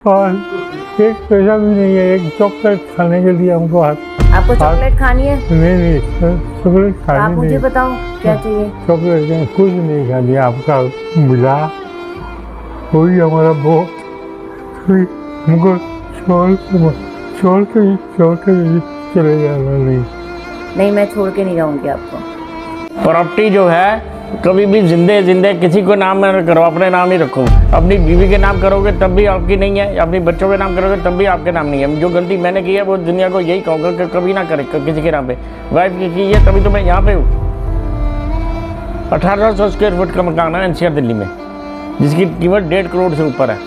और एक पैसा भी नहीं है, एक चॉकलेट खाने के लिए हमको आपको चॉकलेट खानी है? नहीं चॉकलेट आप खानी मुझे नहीं। बताओ क्या चाहिए? चॉकलेट कुछ नहीं खानी, आपका मिला कोई हमारा वो हमको छोड़ के चले जाना नहीं। मैं छोड़ के नहीं जाऊंगी आपको। प्रॉपर्टी जो है कभी भी जिंदे किसी को नाम न करो, अपने नाम ही रखो। अपनी बीवी के नाम करोगे तब भी आपकी नहीं है, अपने बच्चों के नाम करोगे तब भी आपके नाम नहीं है। जो गलती मैंने की है वो दुनिया को यही कहूँगा कि कभी ना करे किसी के नाम पे। वाइफ की है तभी तो मैं यहाँ पे हूँ। 1800 स्क्वायर फुट का मकान है एनसीआर दिल्ली में, जिसकी कीमत 1.5 करोड़ से ऊपर है,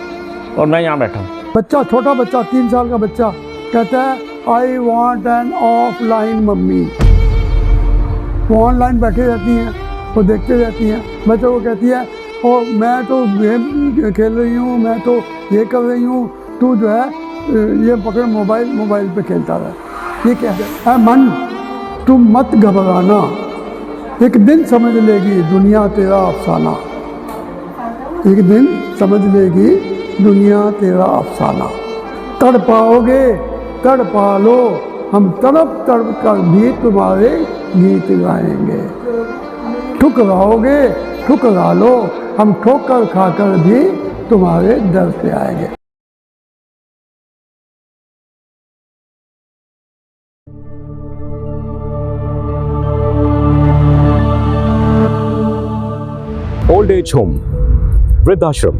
और मैं यहाँ बैठा हूँ। बच्चा, छोटा बच्चा, 3 साल का बच्चा कहता है I want an offline mummy. वो ऑनलाइन बैठी रहती हैं, वो देखते रहती हैं। बच्चों को कहती है ओ मैं तो गेम खेल रही हूँ, मैं तो ये कर रही हूँ, तू जो है ये पकड़ मोबाइल पे खेलता रहे। ये क्या है? मन तू मत घबराना, एक दिन समझ लेगी दुनिया तेरा अफसाना। एक दिन समझ लेगी दुनिया तेरा अफसाना। तड़ पाओगे तड़ पा लो, हम तड़प तड़प कर भी तुम्हारे गीत गाएंगे। ठुकराओगे ठुकरा लो, हम ठोकर खाकर भी तुम्हारे दर पे आएंगे। ओल्ड एज होम, वृद्धाश्रम।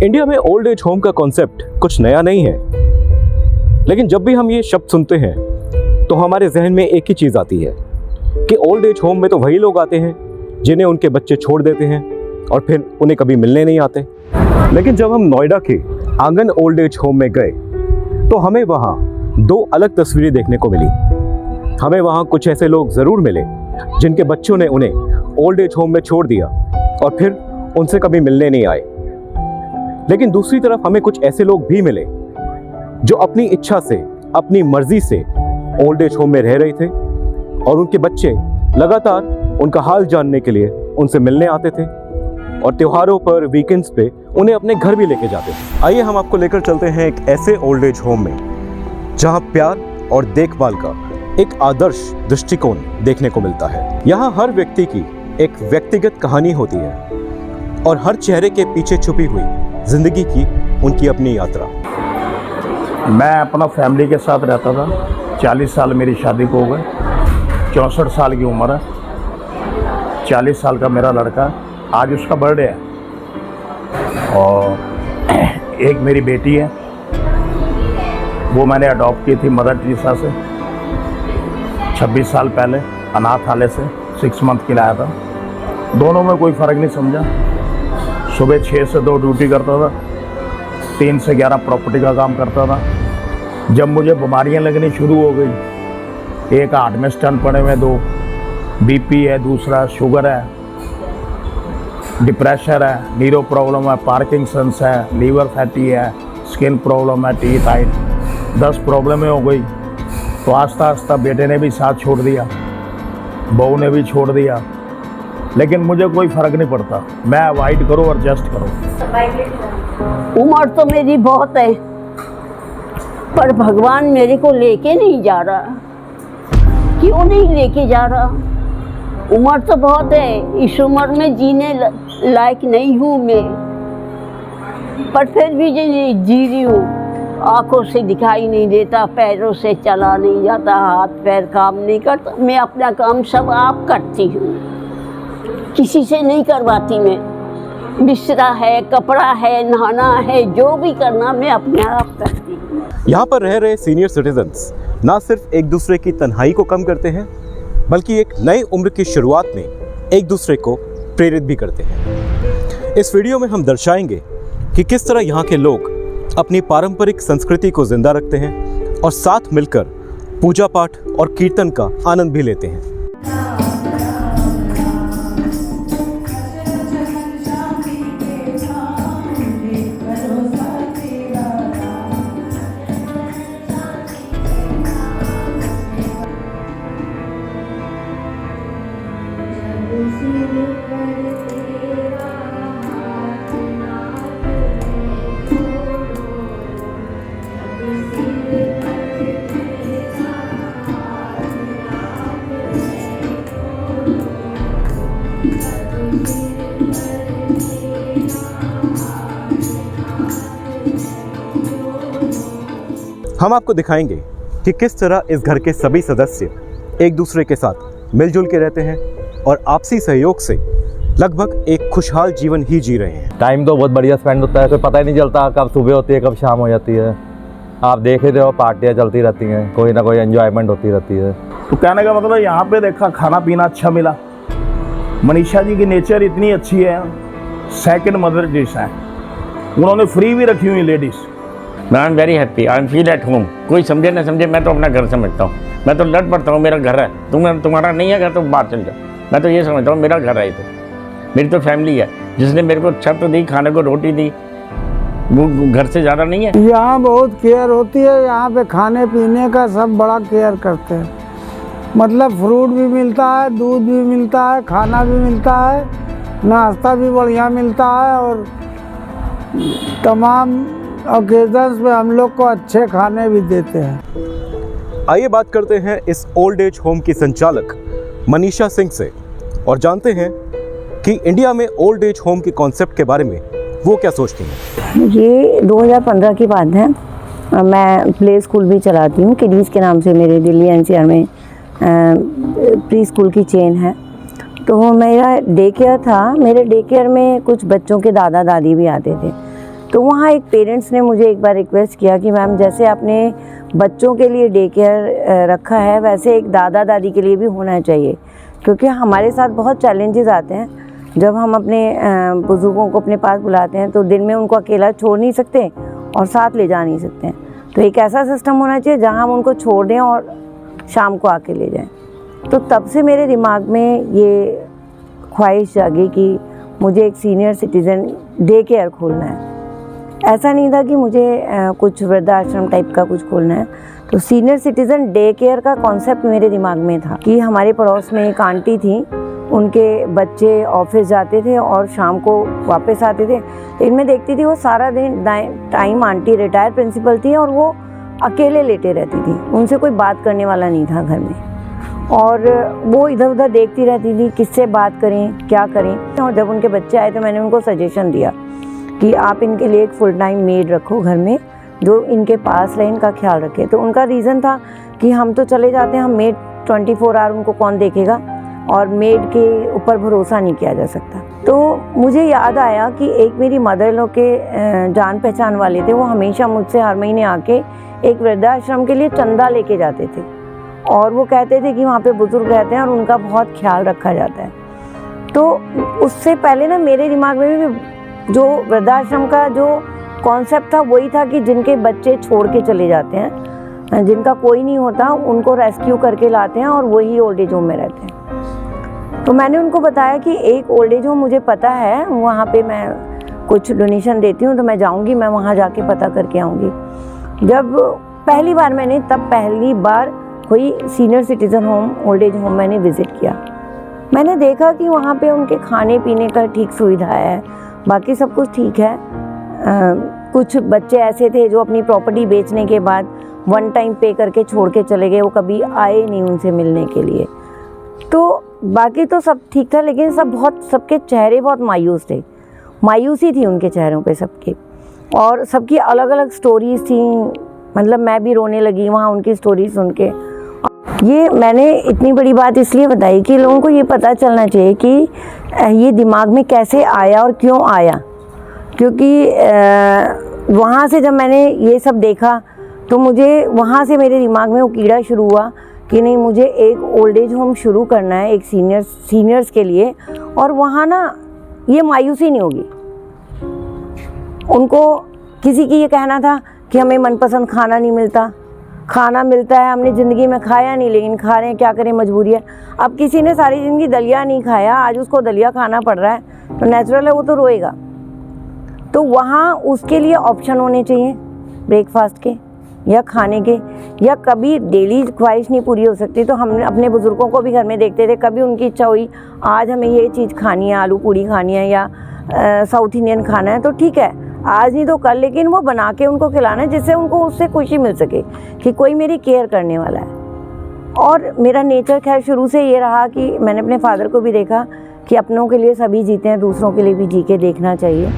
इंडिया में ओल्ड एज होम का कॉन्सेप्ट कुछ नया नहीं है, लेकिन जब भी हम ये शब्द सुनते हैं तो हमारे जहन में एक ही चीज़ आती है कि ओल्ड एज होम में तो वही लोग आते हैं जिन्हें उनके बच्चे छोड़ देते हैं और फिर उन्हें कभी मिलने नहीं आते। लेकिन जब हम नोएडा के आंगन ओल्ड एज होम में गए तो हमें वहाँ 2 अलग तस्वीरें देखने को मिली। हमें वहाँ कुछ ऐसे लोग ज़रूर मिले जिनके बच्चों ने उन्हें ओल्ड एज होम में छोड़ दिया और फिर उनसे कभी मिलने नहीं आए। लेकिन दूसरी तरफ हमें कुछ ऐसे लोग भी मिले जो अपनी इच्छा से, अपनी मर्जी से ओल्ड एज होम में रह रहे थे और उनके बच्चे लगातार उनका हाल जानने के लिए उनसे मिलने आते थे और त्योहारों पर, वीकेंड्स पे उन्हें अपने घर भी लेके जाते थे। आइए हम आपको लेकर चलते हैं एक ऐसे ओल्ड एज होम में जहां प्यार और देखभाल का एक आदर्श दृष्टिकोण देखने को मिलता है। यहाँ हर व्यक्ति की एक व्यक्तिगत कहानी होती है और हर चेहरे के पीछे छुपी हुई जिंदगी की उनकी अपनी यात्रा। मैं अपना फैमिली के साथ रहता था। 40 साल मेरी शादी को हो गए, 64 साल की उम्र है। 40 साल का मेरा लड़का, आज उसका बर्थडे है। और एक मेरी बेटी है, वो मैंने अडॉप्ट की थी मदर टेरेसा से 26 साल पहले, अनाथालय से 6 मंथ के लाया था। दोनों में कोई फ़र्क नहीं समझा। सुबह 6 से 2 ड्यूटी करता था, 3 से 11 प्रॉपर्टी का काम करता था। जब मुझे बीमारियां लगनी शुरू हो गई, एक हार्ट में स्टंट पड़े हुए, 2 बीपी है, दूसरा शुगर है, डिप्रेशन है, नीरो प्रॉब्लम है, पार्किंसंस है, लीवर फैटी है, स्किन प्रॉब्लम है, टीथ हाइट, 10 प्रॉब्लमें हो गई। तो आस्ता आस्ता बेटे ने भी साथ छोड़ दिया, बहू ने भी छोड़ दिया, लेकिन मुझे कोई फ़र्क नहीं पड़ता। मैं अवॉइड करूँ और एडजस्ट करूँ। उम्र तो मेरी बहुत है, पर भगवान मेरे को लेके नहीं जा रहा। क्यों नहीं लेके जा रहा? उम्र तो बहुत है, इस उम्र में जीने लायक नहीं हूँ मैं, पर फिर भी जी रही हूँ। आँखों से दिखाई नहीं देता, पैरों से चला नहीं जाता, हाथ पैर काम नहीं करता। मैं अपना काम सब आप करती हूँ, किसी से नहीं करवाती मैं। बिस्तरा है, कपड़ा है, नहाना है, जो भी करना मैं अपने आप करती हूँ। यहाँ पर रह रहे सीनियर सिटीजन्स ना सिर्फ एक दूसरे की तन्हाई को कम करते हैं, बल्कि एक नई उम्र की शुरुआत में एक दूसरे को प्रेरित भी करते हैं। इस वीडियो में हम दर्शाएंगे कि किस तरह यहाँ के लोग अपनी पारंपरिक संस्कृति को जिंदा रखते हैं और साथ मिलकर पूजा पाठ और कीर्तन का आनंद भी लेते हैं। हम आपको दिखाएंगे कि किस तरह इस घर के सभी सदस्य एक दूसरे के साथ मिलजुल के रहते हैं और आपसी सहयोग से लगभग एक खुशहाल जीवन ही जी रहे हैं। टाइम तो बहुत बढ़िया स्पेंड होता है, कोई पता ही नहीं चलता कब सुबह होती है कब शाम हो जाती है। आप देख रहे हो पार्टियाँ चलती रहती हैं, कोई ना कोई एंजॉयमेंट होती रहती है। तो कहने का मतलब यहाँ पे देखा खाना पीना अच्छा मिला। मनीषा जी की नेचर इतनी अच्छी है, सेकंड मदर डिश है, उन्होंने फ्री भी रखी हुई ladies. I am very happy, I am feel at home. कोई समझे ना समझे, मैं तो अपना घर समझता हूँ। मैं तो लड़ पड़ता हूँ, मेरा घर है। तुम्हारा नहीं है घर तो बाहर चल जाओ। मैं तो ये समझता हूँ मेरा घर है, तो मेरी तो फैमिली है। जिसने मेरे को छत दी, खाने को रोटी दी, वो घर से ज़्यादा नहीं है। यहाँ बहुत केयर होती है, यहाँ पे खाने पीने का सब बड़ा केयर करते हैं। मतलब फ्रूट भी मिलता है, दूध भी मिलता है, खाना भी मिलता है, नाश्ता भी बढ़िया मिलता है और तमाम ओकेजन्स में हम लोग को अच्छे खाने भी देते हैं। आइए बात करते हैं इस ओल्ड एज होम की संचालक मनीषा सिंह से और जानते हैं कि इंडिया में ओल्ड एज होम के कॉन्सेप्ट के बारे में वो क्या सोचती हैं। ये 2015 की बात है। मैं प्ले स्कूल भी चलाती हूँ, किडीज़ के नाम से मेरे दिल्ली एनसीआर में प्री स्कूल की चेन है। तो मेरा डे केयर था, मेरे डे केयर में कुछ बच्चों के दादा दादी भी आते थे। तो वहाँ एक पेरेंट्स ने मुझे एक बार रिक्वेस्ट किया कि मैम जैसे आपने बच्चों के लिए डे केयर रखा है वैसे एक दादा दादी के लिए भी होना चाहिए, क्योंकि हमारे साथ बहुत चैलेंजेस आते हैं। जब हम अपने बुज़ुर्गों को अपने पास बुलाते हैं तो दिन में उनको अकेला छोड़ नहीं सकते और साथ ले जा नहीं सकते हैं। तो एक ऐसा सिस्टम होना चाहिए जहाँ हम उनको छोड़ दें और शाम को आके ले जाएं। तो तब से मेरे दिमाग में ये ख्वाहिश जागी कि मुझे एक सीनियर सिटीज़न डे केयर खोलना है। ऐसा नहीं था कि मुझे कुछ वृद्धाश्रम टाइप का कुछ खोलना है। तो सीनियर सिटीज़न डे केयर का कॉन्सेप्ट मेरे दिमाग में था कि हमारे पड़ोस में एक आंटी थी, उनके बच्चे ऑफिस जाते थे और शाम को वापस आते थे। तो इनमें देखती थी वो सारा दिन टाइम, आंटी रिटायर प्रिंसिपल थी और वो अकेले लेटे रहती थी, उनसे कोई बात करने वाला नहीं था घर में। और वो इधर उधर देखती रहती थी किससे बात करें, क्या करें। और जब उनके बच्चे आए तो मैंने उनको सजेशन दिया कि आप इनके लिए एक फुल टाइम मेड रखो घर में, जो इनके पास रहे, इनका ख्याल रखे। तो उनका रीज़न था कि हम तो चले जाते हैं, हम मेड 24 आवर उनको कौन देखेगा और मेड के ऊपर भरोसा नहीं किया जा सकता। तो मुझे याद आया कि एक मेरी मदर इन लॉ के जान पहचान वाले थे, वो हमेशा मुझसे हर महीने आके एक वृद्धाश्रम के लिए चंदा लेके जाते थे और वो कहते थे कि वहाँ पे बुजुर्ग रहते हैं और उनका बहुत ख्याल रखा जाता है। तो उससे पहले ना मेरे दिमाग में भी जो वृद्धाश्रम का जो कॉन्सेप्ट था वही था कि जिनके बच्चे छोड़ के चले जाते हैं, जिनका कोई नहीं होता, उनको रेस्क्यू करके लाते हैं और वही ओल्ड एज होम में रहते हैं। तो मैंने उनको बताया कि एक ओल्ड एज होम मुझे पता है, वहाँ पे मैं कुछ डोनेशन देती हूँ, तो मैं जाऊँगी, मैं वहाँ जाके पता करके आऊँगी। जब पहली बार कोई senior citizen home, old age home मैंने विज़िट किया, मैंने देखा कि वहाँ पे उनके खाने पीने का ठीक सुविधा है, बाकी सब कुछ ठीक है। कुछ बच्चे ऐसे थे जो अपनी प्रॉपर्टी बेचने के बाद वन टाइम पे करके छोड़ के चले गए, वो कभी आए नहीं उनसे मिलने के लिए। तो बाकी तो सब ठीक था, लेकिन सबके चेहरे बहुत मायूस थे, मायूसी थी उनके चेहरों पे सबके, और सबकी अलग अलग स्टोरीज़ थी। मतलब मैं भी रोने लगी वहाँ उनकी स्टोरी सुन के। ये मैंने इतनी बड़ी बात इसलिए बताई कि लोगों को ये पता चलना चाहिए कि ये दिमाग में कैसे आया और क्यों आया। क्योंकि वहाँ से जब मैंने ये सब देखा तो मुझे वहाँ से मेरे दिमाग में वो कीड़ा शुरू हुआ कि नहीं, मुझे एक ओल्ड एज होम शुरू करना है एक सीनियर्स के लिए, और वहाँ ना ये मायूसी नहीं होगी। उनको किसी की ये कहना था कि हमें मनपसंद खाना नहीं मिलता, खाना मिलता है, हमने ज़िंदगी में खाया नहीं लेकिन खा रहे हैं, क्या करें, मजबूरी है। अब किसी ने सारी ज़िंदगी दलिया नहीं खाया, आज उसको दलिया खाना पड़ रहा है, तो नेचुरल है वो तो रोएगा। तो वहाँ उसके लिए ऑप्शन होने चाहिए ब्रेकफास्ट के या खाने के, या कभी डेली ख्वाहिश नहीं पूरी हो सकती तो हम अपने बुज़ुर्गों को भी घर में देखते थे, कभी उनकी इच्छा हुई आज हमें ये चीज़ खानी है, आलू पूड़ी खानी है या साउथ इंडियन खाना है, तो ठीक है आज नहीं तो कल, लेकिन वो बना के उनको खिलाना है जिससे उनको उससे खुशी मिल सके कि कोई मेरी केयर करने वाला है। और मेरा नेचर खैर शुरू से ये रहा कि मैंने अपने फादर को भी देखा कि अपनों के लिए सभी जीते हैं, दूसरों के लिए भी जी के देखना चाहिए।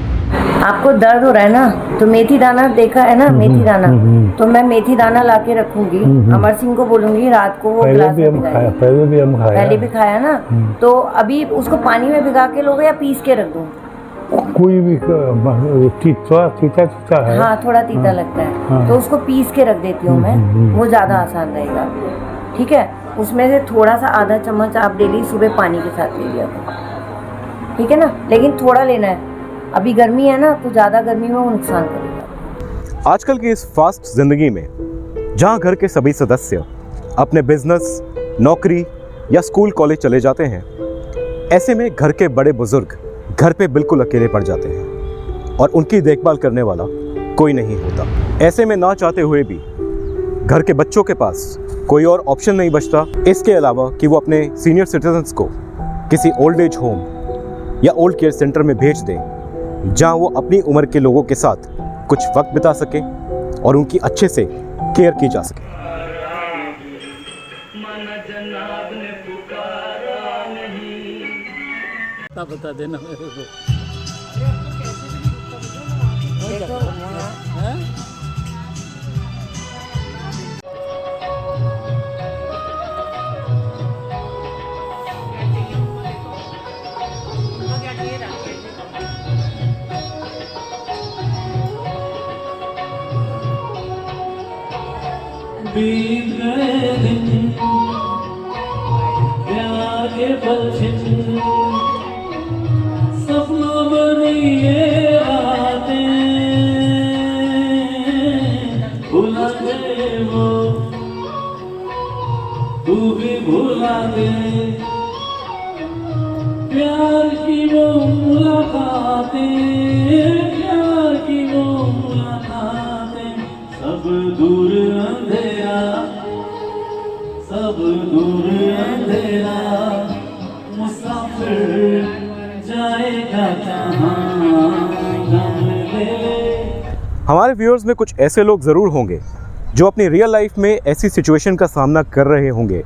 आपको दर्द हो रहा है ना, तो मेथी दाना देखा है ना, मेथी दाना, तो मैं मेथी दाना ला के रखूंगी, अमर सिंह को बोलूंगी रात को वो गिलास में भिगाए। पहले भी खाया ना, तो अभी उसको पानी में भिगा के लोगे या पीस के रख दूं? कोई भी थोड़ा तीता है। हाँ, थोड़ा तीता लगता है, तो उसको पीस के रख देती हूँ मैं, वो ज़्यादा आसान रहेगा। ठीक है, उसमें से थोड़ा सा आधा चम्मच आप डेली सुबह पानी के साथ ले लिया करो, ठीक है ना, लेकिन थोड़ा लेना है, अभी गर्मी है ना, तो ज़्यादा गर्मी में वो नुकसान करेगा। आजकल की इस फास्ट जिंदगी में जहां घर के सभी सदस्य अपने बिजनेस, नौकरी या स्कूल कॉलेज चले जाते हैं, ऐसे में घर के बड़े बुजुर्ग घर पे बिल्कुल अकेले पड़ जाते हैं और उनकी देखभाल करने वाला कोई नहीं होता। ऐसे में ना चाहते हुए भी घर के बच्चों के पास कोई और ऑप्शन नहीं बचता इसके अलावा कि वो अपने सीनियर सिटीजन्स को किसी ओल्ड एज होम या ओल्ड केयर सेंटर में भेज दें, जहां वो अपनी उम्र के लोगों के साथ कुछ वक्त बिता सके और उनकी अच्छे से केयर की जा सके। बता देना मेरे को। बीत गए दिन प्यार के पलछिन, सपनों बनी ये रातें, भुला दे वो तू भी भुला दे, प्यार की वो मुलाकातें, प्यार की वो मुलाकातें, सब दूर अंधेरा, सब दूर अंधेरा, मुसाफिर जाएगा जहां गम ले ले। हमारे व्यूअर्स में कुछ ऐसे लोग ज़रूर होंगे जो अपनी रियल लाइफ में ऐसी सिचुएशन का सामना कर रहे होंगे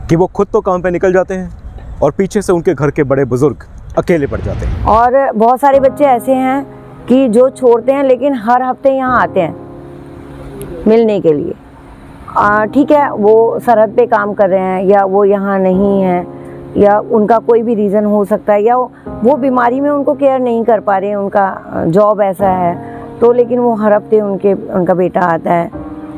कि वो खुद तो काम पे निकल जाते हैं और पीछे से उनके घर के बड़े बुजुर्ग अकेले पड़ जाते हैं। और बहुत सारे बच्चे ऐसे हैं कि जो छोड़ते हैं लेकिन हर हफ्ते यहाँ आते हैं मिलने के लिए। ठीक है, वो सरहद पे काम कर रहे हैं या वो यहाँ नहीं है या उनका कोई भी रीज़न हो सकता है या वो बीमारी में उनको केयर नहीं कर पा रहे हैं, उनका जॉब ऐसा है, तो लेकिन वो हर हफ्ते उनका बेटा आता है,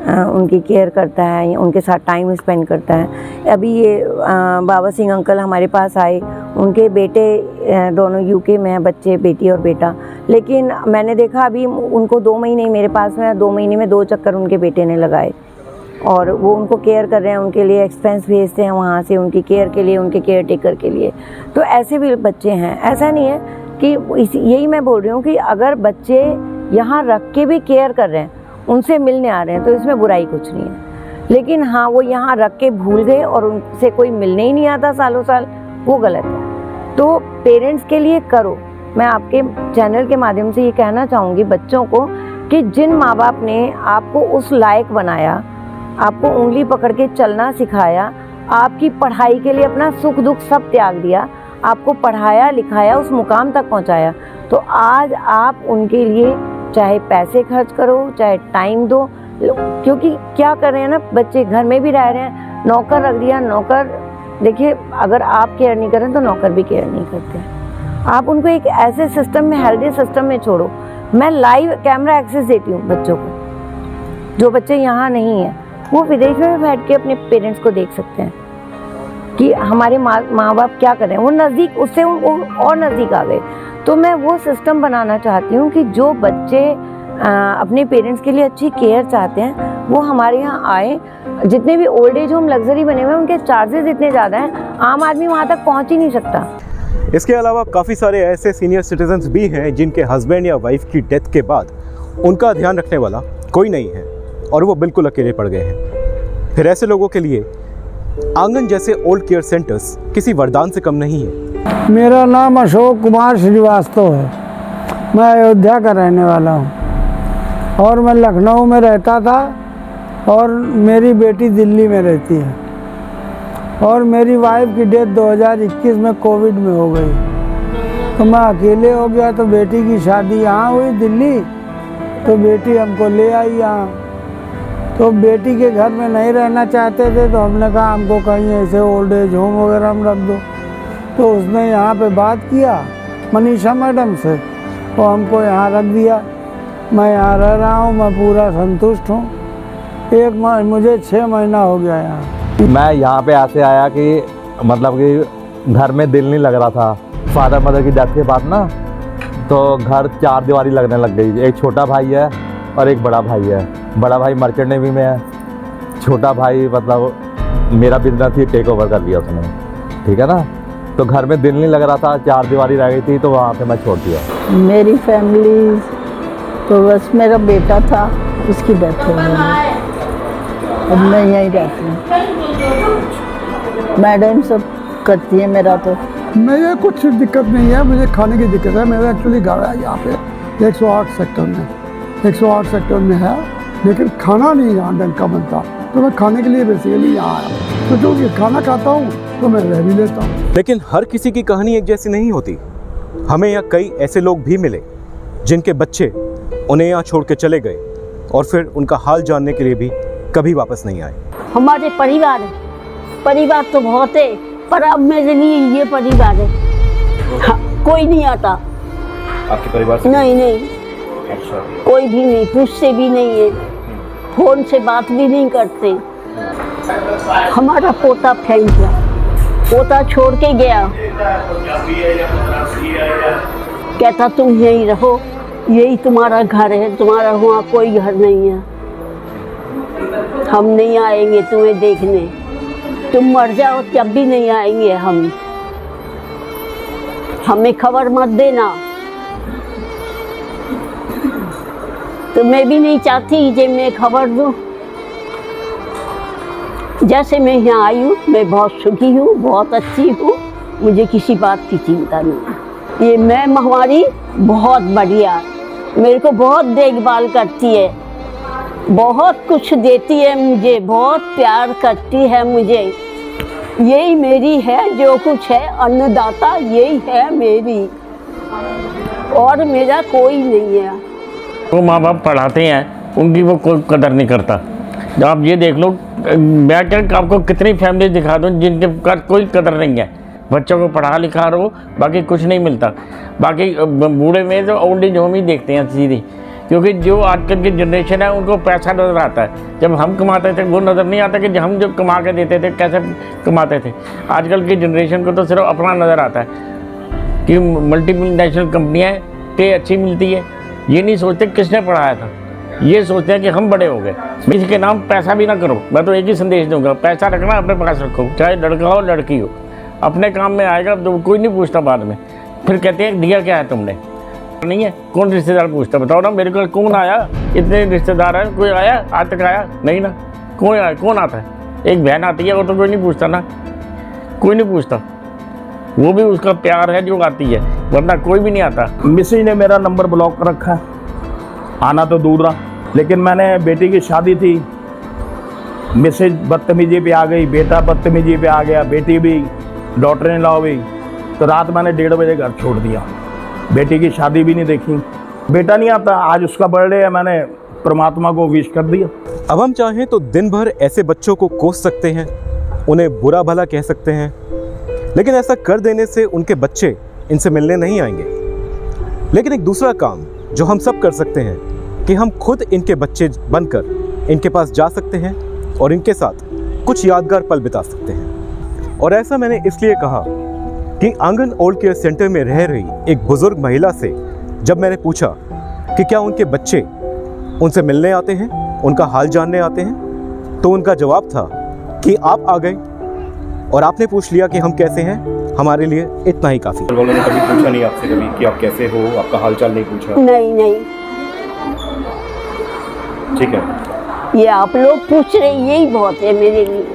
उनकी केयर करता है, उनके साथ टाइम स्पेंड करता है। अभी ये बाबा सिंह अंकल हमारे पास आए, उनके बेटे दोनों यूके में हैं, बच्चे, बेटी और बेटा, लेकिन मैंने देखा अभी उनको 2 महीने मेरे पास में, 2 महीने में 2 चक्कर उनके बेटे ने लगाए और वो उनको केयर कर रहे हैं, उनके लिए एक्सपेंस भेजते हैं वहाँ से, उनकी केयर के लिए, उनके केयर टेकर के लिए। तो ऐसे भी बच्चे हैं, ऐसा नहीं है कि यही मैं बोल रही हूँ कि अगर बच्चे यहाँ रख के भी केयर कर रहे हैं, उनसे मिलने आ रहे हैं, तो इसमें बुराई कुछ नहीं है। लेकिन हाँ, वो यहाँ रख के भूल गए और उनसे कोई मिलने ही नहीं आता सालों साल, वो गलत है। तो पेरेंट्स के लिए करो। मैं आपके चैनल के माध्यम से ये कहना चाहूँगी बच्चों को कि जिन माँ बाप ने आपको उस लायक बनाया, आपको उंगली पकड़ के चलना सिखाया, आपकी पढ़ाई के लिए अपना सुख दुख सब त्याग दिया, आपको पढ़ाया लिखाया, उस मुकाम तक पहुंचाया, तो आज आप उनके लिए चाहे पैसे खर्च करो, चाहे टाइम दो, क्योंकि क्या कर रहे हैं ना, बच्चे घर में भी रह रहे हैं, नौकर रख दिया, नौकर देखिए अगर आप केयर नहीं करें तो नौकर भी केयर नहीं करते। आप उनको एक ऐसे सिस्टम में, हेल्दी सिस्टम में छोड़ो। मैं लाइव कैमरा एक्सेस देती हूँ बच्चों को, जो बच्चे यहाँ नहीं हैं वो विदेश में बैठ के अपने पेरेंट्स को देख सकते हैं कि हमारे माँ बाप क्या कर रहे हैं, वो नज़दीक, उससे वो और नज़दीक आ गए। तो मैं वो सिस्टम बनाना चाहती हूँ कि जो बच्चे अपने पेरेंट्स के लिए अच्छी केयर चाहते हैं वो हमारे यहाँ आए। जितने भी ओल्ड एज होम लग्जरी बने हुए हैं उनके चार्जेस इतने ज़्यादा हैं, आम आदमी वहाँ तक पहुँच ही नहीं सकता। इसके अलावा काफ़ी सारे ऐसे सीनियर सिटीजन्स भी हैं जिनके हस्बैंड या वाइफ की डेथ के बाद उनका ध्यान रखने वाला कोई नहीं है और वो बिल्कुल अकेले पड़ गए हैं। फिर ऐसे लोगों के लिए आंगन जैसे ओल्ड केयर सेंटर्स किसी वरदान से कम नहीं है। मेरा नाम अशोक कुमार श्रीवास्तव है, मैं अयोध्या का रहने वाला हूँ और मैं लखनऊ में रहता था और मेरी बेटी दिल्ली में रहती है और मेरी वाइफ की डेथ 2021 में कोविड में हो गई। तो मैं अकेले हो गया, तो बेटी की शादी यहाँ हुई दिल्ली, तो बेटी हमको ले आई यहाँ। तो बेटी के घर में नहीं रहना चाहते थे, तो हमने कहा हमको कहीं ऐसे ओल्ड एज होम वगैरह में रख दो। तो उसने यहाँ पे बात किया मनीषा मैडम से, तो हमको यहाँ रख दिया। मैं यहाँ रह रहा हूँ, मैं पूरा संतुष्ट हूँ। मुझे 6 महीना हो गया यहाँ। मैं यहाँ पे ऐसे आया कि मतलब कि घर में दिल नहीं लग रहा था। फादर मदर की डेथ के बाद ना, तो घर 4 दीवारी लगने लग गई। एक छोटा भाई है और एक बड़ा भाई है। बड़ा भाई मर्चेंट नेवी में है, छोटा भाई मतलब मेरा बिजनेस ही टेक ओवर कर लिया उसने, ठीक है ना। तो घर में दिल नहीं लग रहा था, 4 दीवारी रह गई थी, तो वहाँ पे मैं छोड़ दिया। मेरी फैमिली तो बस मेरा बेटा था, उसकी डेथ हो गई। अब मैं यहीं रहती हूँ, मैडम सब करती है मेरा। तो मुझे कुछ दिक्कत नहीं है, मुझे खाने की दिक्कत है। मेरा एक्चुअली घर है यहाँ पे 108 सेक्टर में, 108 सेक्टर में है, लेकिन खाना नहीं यहाँ ढंग का बनता, तो मैं खाने के लिए बेसिकली यहाँ आया। तो जो ये खाना खाता हूँ तो मैं रह भी लेता हूँ। लेकिन हर किसी की कहानी एक जैसी नहीं होती। हमें यहाँ कई ऐसे लोग भी मिले जिनके बच्चे उन्हें यहाँ छोड़ के चले गए और फिर उनका हाल जानने के लिए भी कभी वापस नहीं आए। हमारे परिवार तो बहुत है, पर अब मेरे लिए ये परिवार है। हाँ, कोई नहीं आता आपके परिवार से? नहीं, अच्छा। कोई भी नहीं, पूछते भी नहीं है, फोन से बात भी नहीं करते। हमारा पोता फेंक गया, पोता छोड़ के गया, कहता तुम यहीं रहो, यही तुम्हारा घर है, तुम्हारा वहाँ कोई घर नहीं है, हम नहीं आएंगे तुम्हें देखने, तुम मर जाओ तब भी नहीं आएंगे हम, हमें खबर मत देना। तो मैं भी नहीं चाहती कि मैं खबर दूँ। जैसे मैं यहाँ आई हूँ, मैं बहुत सुखी हूँ, बहुत अच्छी हूँ, मुझे किसी बात की चिंता नहीं है। ये मैं महामारी बहुत बढ़िया, मेरे को बहुत देखभाल करती है, बहुत कुछ देती है मुझे, बहुत प्यार करती है मुझे। यही मेरी है, जो कुछ है अन्नदाता यही है मेरी, और मेरा कोई नहीं है। वो माँ बाप पढ़ाते हैं, उनकी वो कोई कदर नहीं करता। आप ये देख लो, मैं क्या आपको कितनी फैमिली दिखा दूँ जिनके पास कोई कदर नहीं है। बच्चों को पढ़ा लिखा रहो, बाकी कुछ नहीं मिलता। बाकी बूढ़े में तो ओल्ड एज होम ही देखते हैं सीधी, क्योंकि जो आजकल की जनरेशन है उनको पैसा नज़र आता है। जब हम कमाते थे वो नज़र नहीं आता कि हम जो कमा के देते थे कैसे कमाते थे। आजकल की जनरेशन को तो सिर्फ अपना नज़र आता है कि मल्टीनेशनल कंपनियाँ पे अच्छी मिलती है। ये नहीं सोचते किसने पढ़ाया था, ये सोचते हैं कि हम बड़े हो गए। किसी के नाम पैसा भी ना करो। मैं तो एक ही संदेश दूंगा, पैसा रखना अपने पास रखो, चाहे लड़का हो लड़की हो, अपने काम में आएगा तो कोई नहीं पूछता बाद में। फिर कहते हैं दिया क्या है तुमने, नहीं है कौन रिश्तेदार पूछता, बताओ ना मेरे को कौन आया, इतने रिश्तेदार हैं, कोई आया आज तक आया नहीं ना, कौन आया, कौन आता है। एक बहन आती है वो तो कोई नहीं पूछता ना, कोई नहीं पूछता, वो भी उसका प्यार है जो आती है, वरना कोई भी नहीं आता। मिसेज ने मेरा नंबर ब्लॉक कर रखा है, आना तो दूर रहा। लेकिन मैंने बेटी की शादी थी, मिसेज बदतमीजी पे आ गई, बेटा बदतमीजी पे आ गया, बेटी भी, डॉटर इन लॉ भी, तो रात मैंने 1:30 बजे घर छोड़ दिया। बेटी की शादी भी नहीं देखी, बेटा नहीं आता, आज उसका बर्थडे है, मैंने परमात्मा को विश कर दिया। अब हम चाहें तो दिन भर ऐसे बच्चों को कोस सकते हैं, उन्हें बुरा भला कह सकते हैं, लेकिन ऐसा कर देने से उनके बच्चे इनसे मिलने नहीं आएंगे। लेकिन एक दूसरा काम जो हम सब कर सकते हैं कि हम खुद इनके बच्चे बनकर इनके पास जा सकते हैं और इनके साथ कुछ यादगार पल बिता सकते हैं। और ऐसा मैंने इसलिए कहा कि आंगन ओल्ड केयर सेंटर में रह रही एक बुजुर्ग महिला से जब मैंने पूछा कि क्या उनके बच्चे उनसे मिलने आते हैं, उनका हाल जानने आते हैं, तो उनका जवाब था कि आप आ गए और आपने पूछ लिया कि हम कैसे हैं, हमारे लिए इतना ही काफ़ी। उन्होंने कभी पूछा नहीं आपसे कभी कि आप कैसे हो, आपका हालचाल नहीं पूछा? नहीं, ठीक है, ये आप लोग पूछ रहे, यही बहुत है मेरे लिए,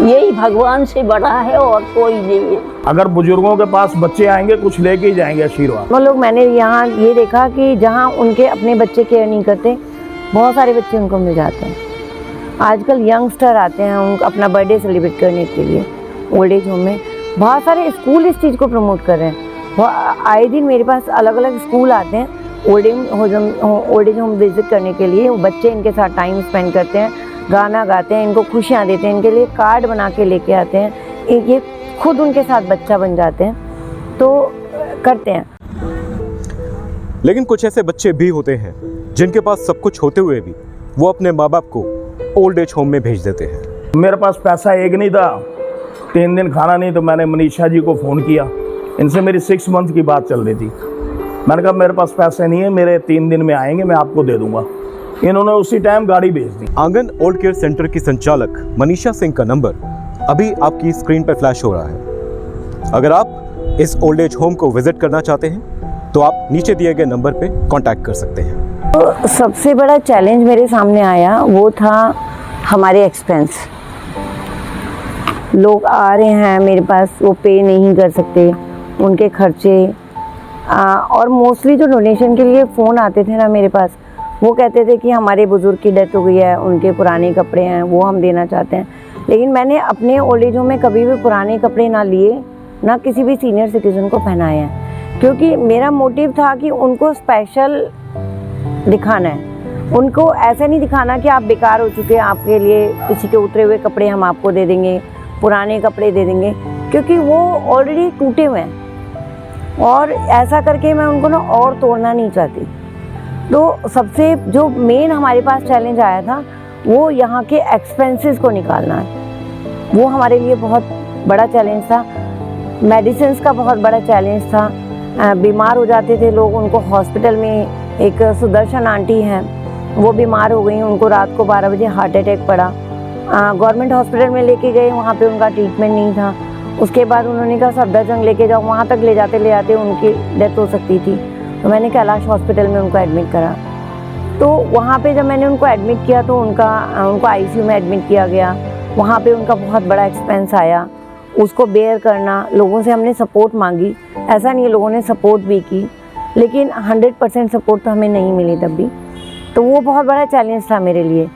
यही भगवान से बड़ा है और कोई नहीं है। अगर बुजुर्गों के पास बच्चे आएंगे कुछ लेके ही जाएंगे आशीर्वाद। वो लोग, मैंने यहाँ ये देखा कि जहाँ उनके अपने बच्चे केयर नहीं करते, बहुत सारे बच्चे उनको मिल जाते हैं। आजकल यंगस्टर आते हैं उनका अपना बर्थडे सेलिब्रेट करने के लिए ओल्ड एज होम में। बहुत सारे स्कूल इस चीज़ को प्रमोट कर रहे हैं, वो आए दिन मेरे पास अलग अलग स्कूल आते हैं ओल्ड एज होम विजिट करने के लिए। वो बच्चे इनके साथ टाइम स्पेंड करते हैं, गाना गाते हैं, इनको खुशियाँ देते हैं, इनके लिए कार्ड बना के लेके आते हैं, ये खुद उनके साथ बच्चा बन जाते हैं, तो करते हैं। लेकिन कुछ ऐसे बच्चे भी होते हैं जिनके पास सब कुछ होते हुए भी वो अपने माँ बाप को ओल्ड एज होम में भेज देते हैं। मेरे पास पैसा एक नहीं था, 3 दिन खाना नहीं, तो मैंने मनीषा जी को फ़ोन किया। इनसे मेरी 6 मंथ की बात चल रही थी। मैंने कहा मेरे पास पैसे नहीं है, मेरे 3 दिन में आएंगे, मैं आपको दे दूंगा। इन्होंने उसी टाइम गाड़ी भेज दी। आंगन ओल्ड केयर सेंटर की संचालक मनीषा सिंह का नंबर अभी आपकी स्क्रीन पर फ्लैश हो रहा है। अगर आप इस ओल्ड एज होम को विजिट करना चाहते हैं तो आप नीचे दिए गए नंबर पे कांटेक्ट कर सकते हैं। तो सबसे बड़ा चैलेंज मेरे सामने आया वो था हमारे एक्सपेंस। लोग आ रहे हैं मेरे पास, वो पे नहीं कर सकते, उनके खर्चे, और मोस्टली जो डोनेशन के लिए फ़ोन आते थे ना मेरे पास, वो कहते थे कि हमारे बुज़ुर्ग की डेथ हो गई है, उनके पुराने कपड़े हैं वो हम देना चाहते हैं। लेकिन मैंने अपने ओल्ड एज होम में कभी भी पुराने कपड़े ना लिए, ना किसी भी सीनियर सिटीज़न को पहनाए हैं, क्योंकि मेरा मोटिव था कि उनको स्पेशल दिखाना है। उनको ऐसा नहीं दिखाना कि आप बेकार हो चुके हैं, आपके लिए किसी के उतरे हुए कपड़े हम आपको दे देंगे, पुराने कपड़े दे देंगे, क्योंकि वो ऑलरेडी टूटे हुए हैं और ऐसा करके मैं उनको ना और तोड़ना नहीं चाहती। तो सबसे जो मेन हमारे पास चैलेंज आया था वो यहाँ के एक्सपेंसेस को निकालना है। वो हमारे लिए बहुत बड़ा चैलेंज था। मेडिसिन्स का बहुत बड़ा चैलेंज था। बीमार हो जाते थे लोग, उनको हॉस्पिटल में एक सुदर्शन आंटी हैं, वो बीमार हो गई, उनको रात को 12 बजे हार्ट अटैक पड़ा। गवर्नमेंट हॉस्पिटल में लेके गए, वहाँ पे उनका ट्रीटमेंट नहीं था। उसके बाद उन्होंने कहा सफदरजंग लेके जाओ, वहाँ तक ले जाते उनकी डेथ हो सकती थी। तो मैंने कैलाश हॉस्पिटल में उनको एडमिट करा। तो वहाँ पे जब मैंने उनको एडमिट किया तो उनको आईसीयू में एडमिट किया गया। वहाँ पे उनका बहुत बड़ा एक्सपेंस आया, उसको बेयर करना। लोगों से हमने सपोर्ट मांगी, ऐसा नहीं है, लोगों ने सपोर्ट भी की, लेकिन 100% सपोर्ट तो हमें नहीं मिली तब भी। तो वो बहुत बड़ा चैलेंज था मेरे लिए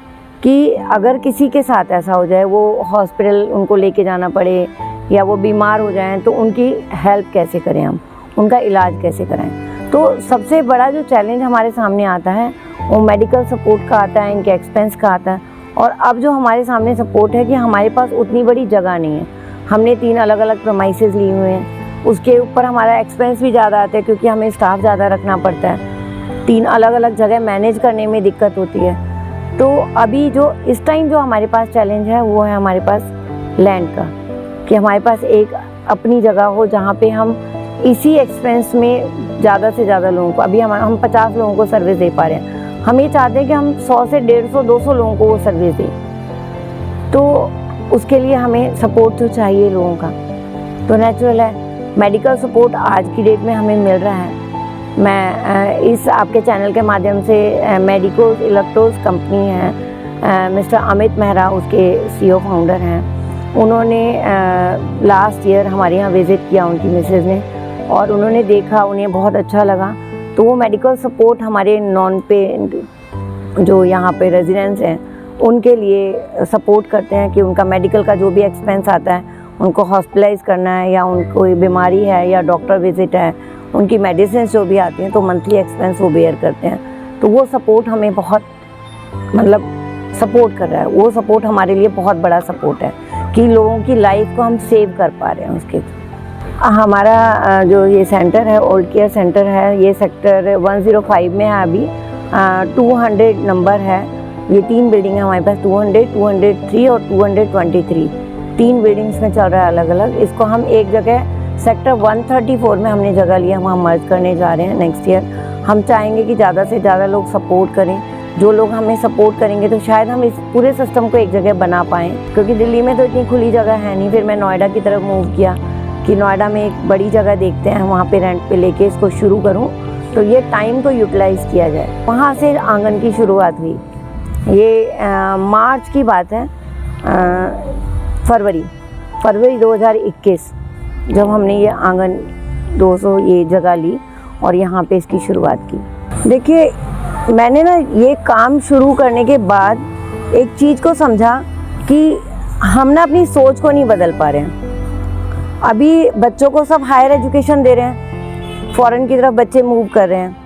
कि अगर किसी के साथ ऐसा हो जाए, वो हॉस्पिटल उनको लेके जाना पड़े या वो बीमार हो जाएं, तो उनकी हेल्प कैसे करें, हम उनका इलाज कैसे कराएं। तो सबसे बड़ा जो चैलेंज हमारे सामने आता है वो मेडिकल सपोर्ट का आता है, इनके एक्सपेंस का आता है। और अब जो हमारे सामने सपोर्ट है कि हमारे पास उतनी बड़ी जगह नहीं है, हमने 3 अलग अलग प्रेमाइसेस लिए हुए हैं, उसके ऊपर हमारा एक्सपेंस भी ज़्यादा आता है क्योंकि हमें स्टाफ ज़्यादा रखना पड़ता है। 3 अलग अलग जगह मैनेज करने में दिक्कत होती है। तो अभी जो इस टाइम जो हमारे पास चैलेंज है वो है हमारे पास लैंड का, कि हमारे पास एक अपनी जगह हो जहाँ पे हम इसी एक्सपेंस में ज़्यादा से ज़्यादा लोगों को, अभी हम 50 लोगों को सर्विस दे पा रहे हैं, हम ये चाहते हैं कि हम 100 से 150 200 लोगों को वो सर्विस दें। तो उसके लिए हमें सपोर्ट तो चाहिए लोगों का, तो नेचुरल है। मेडिकल सपोर्ट आज की डेट में हमें मिल रहा है। मैं इस आपके चैनल के माध्यम से मेडिकोस इलेक्ट्रोस कंपनी है, मिस्टर अमित मेहरा उसके CEO फाउंडर हैं, उन्होंने लास्ट ईयर हमारे यहाँ विज़िट किया उनकी मिसेज़ ने, और उन्होंने देखा, उन्हें बहुत अच्छा लगा। तो वो मेडिकल सपोर्ट हमारे नॉन पे जो यहाँ पे रेजिडेंट्स हैं उनके लिए सपोर्ट करते हैं कि उनका मेडिकल का जो भी एक्सपेंस आता है, उनको हॉस्पिटलाइज करना है या उनको बीमारी है या डॉक्टर विजिट है, उनकी मेडिसिन जो भी आती हैं, तो मंथली एक्सपेंस वो बेयर करते हैं। तो वो सपोर्ट हमें बहुत मतलब सपोर्ट कर रहा है। वो सपोर्ट हमारे लिए बहुत बड़ा सपोर्ट है कि लोगों की लाइफ को हम सेव कर पा रहे हैं उसके। हमारा जो ये सेंटर है ओल्ड केयर सेंटर है, ये सेक्टर 105 में है। अभी 200 नंबर है। ये 3 बिल्डिंग है हमारे पास, 200, 203 और 223। 3 बिल्डिंग्स में चल रहा है अलग अलग। इसको हम एक जगह सेक्टर 134 में हमने जगह लिया, वहाँ मर्ज करने जा रहे हैं नेक्स्ट ईयर। हम चाहेंगे कि ज़्यादा से ज़्यादा लोग सपोर्ट करें। जो लोग हमें सपोर्ट करेंगे तो शायद हम इस पूरे सिस्टम को एक जगह बना पाएँ, क्योंकि दिल्ली में तो इतनी खुली जगह है नहीं। फिर मैं नोएडा की तरफ मूव किया कि नोएडा में एक बड़ी जगह देखते हैं, वहाँ पे रेंट पे लेके इसको शुरू करूँ, तो ये टाइम को यूटिलाइज़ किया जाए। वहाँ से आंगन की शुरुआत हुई। ये मार्च की बात है, फरवरी 2021 जब हमने ये आंगन 200 ये जगह ली और यहाँ पे इसकी शुरुआत की। देखिए, मैंने ना ये काम शुरू करने के बाद एक चीज़ को समझा कि हम ना अपनी सोच को नहीं बदल पा रहे हैं। अभी बच्चों को सब हायर एजुकेशन दे रहे हैं, फॉरेन की तरफ बच्चे मूव कर रहे हैं,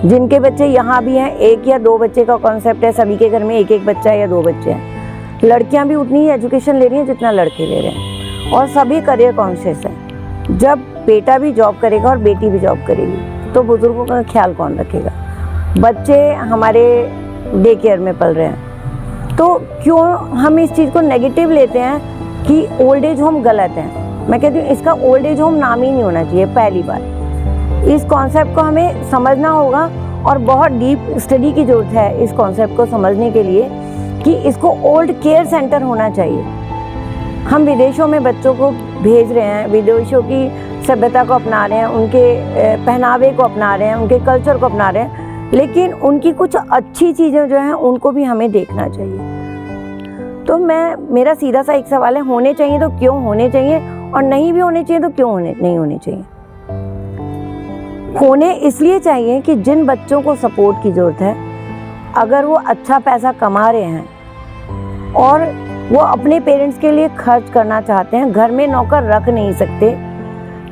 जिनके बच्चे यहाँ भी हैं, 1 या 2 बच्चे का कॉन्सेप्ट है, सभी के घर में 1-1 बच्चा या 2 बच्चे हैं। लड़कियाँ भी उतनी ही एजुकेशन ले रही हैं जितना लड़के ले रहे हैं, और सभी करियर कॉन्शियस हैं। जब बेटा भी जॉब करेगा और बेटी भी जॉब करेगी तो बुजुर्गों का ख्याल कौन रखेगा? बच्चे हमारे डे केयर में पल रहे हैं, तो क्यों हम इस चीज़ को नेगेटिव लेते हैं कि ओल्ड एज होम गलत है? मैं कहती हूँ इसका ओल्ड एज होम नाम ही नहीं होना चाहिए। पहली बात, इस कॉन्सेप्ट को हमें समझना होगा और बहुत डीप स्टडी की ज़रूरत है इस कॉन्सेप्ट को समझने के लिए कि इसको ओल्ड केयर सेंटर होना चाहिए। हम विदेशों में बच्चों को भेज रहे हैं, विदेशों की सभ्यता को अपना रहे हैं, उनके पहनावे को अपना रहे हैं, उनके कल्चर को अपना रहे हैं, लेकिन उनकी कुछ अच्छी चीज़ें जो हैं उनको भी हमें देखना चाहिए। तो मेरा सीधा सा एक सवाल है, होने चाहिए तो क्यों होने चाहिए, और नहीं भी होने चाहिए तो क्यों नहीं होने चाहिए? होने इसलिए चाहिए कि जिन बच्चों को सपोर्ट की ज़रूरत है, अगर वो अच्छा पैसा कमा रहे हैं और वो अपने पेरेंट्स के लिए खर्च करना चाहते हैं, घर में नौकर रख नहीं सकते,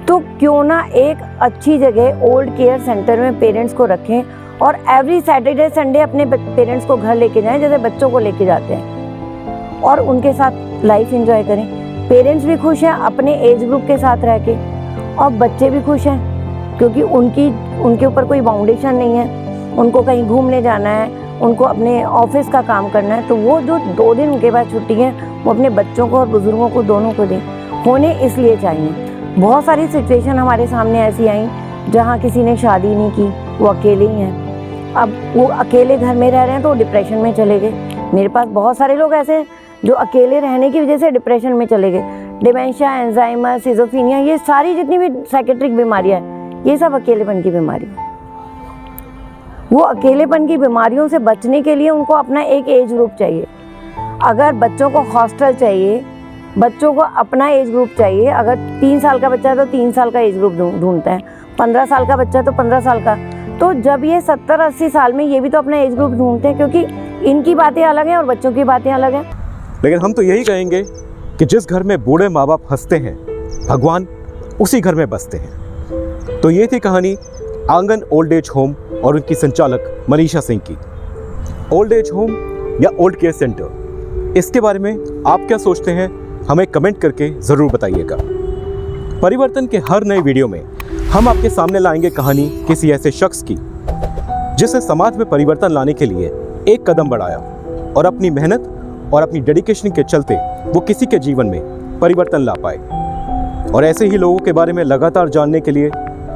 तो क्यों ना एक अच्छी जगह ओल्ड केयर सेंटर में पेरेंट्स को रखें और एवरी सैटरडे संडे अपने पेरेंट्स को घर लेके जाएं, जैसे बच्चों को लेके जाते हैं, और उनके साथ लाइफ एंजॉय करें। पेरेंट्स भी खुश हैं अपने एज ग्रुप के साथ रह के, और बच्चे भी खुश हैं क्योंकि उनके ऊपर कोई बाउंडेशन नहीं है, उनको कहीं घूमने जाना है, उनको अपने ऑफिस का काम करना है, तो वो जो 2 दिन उनके बाद छुट्टी है वो अपने बच्चों को और बुज़ुर्गों को दोनों को दें। होने इसलिए चाहिए। बहुत सारी सिचुएशन हमारे सामने ऐसी आई जहाँ किसी ने शादी नहीं की, वो अकेले ही हैं, अब वो अकेले घर में रह रहे हैं तो डिप्रेशन में चले गए। मेरे पास बहुत सारे लोग ऐसे हैं जो अकेले रहने की वजह से डिप्रेशन में चले गए। डिमेंशिया, एल्जाइमर, सिजोफ्रेनिया, ये सारी जितनी भी साइकेट्रिक बीमारियाँ हैं, ये सब अकेलेपन की बीमारी है। वो अकेलेपन की बीमारियों से बचने के लिए उनको अपना एक एज ग्रुप चाहिए। अगर बच्चों को हॉस्टल चाहिए, बच्चों को अपना एज ग्रुप चाहिए, अगर 3 साल का बच्चा है तो 3 साल का एज ग्रुप ढूंढता है, 15 साल का बच्चा तो 15 साल का, तो जब ये 70-80 साल में ये भी तो अपना एज ग्रुप ढूंढते हैं, क्योंकि इनकी बातें अलग हैं और बच्चों की बातें अलग हैं। लेकिन हम तो यही कहेंगे कि जिस घर में बूढ़े माँ बाप हंसते हैं, भगवान उसी घर में बसते हैं। तो ये थी कहानी आंगन ओल्ड एज होम और उनकी संचालक मनीषा सिंह की। ओल्ड एज होम या ओल्ड केयर सेंटर, इसके बारे में आप क्या सोचते हैं, हमें कमेंट करके ज़रूर बताइएगा। परिवर्तन के हर नए वीडियो में हम आपके सामने लाएंगे कहानी किसी ऐसे शख्स की जिसने समाज में परिवर्तन लाने के लिए एक कदम बढ़ाया और अपनी मेहनत और अपनी डेडिकेशन के चलते वो किसी के जीवन में परिवर्तन ला पाए। और ऐसे ही लोगों के बारे में लगातार जानने के लिए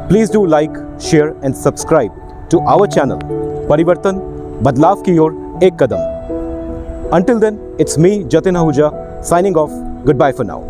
please do like, share and subscribe to our channel Parivartan, बदलाव की ओर एक कदम। Until then, it's me, Jatin Ahuja, signing off. Goodbye for now.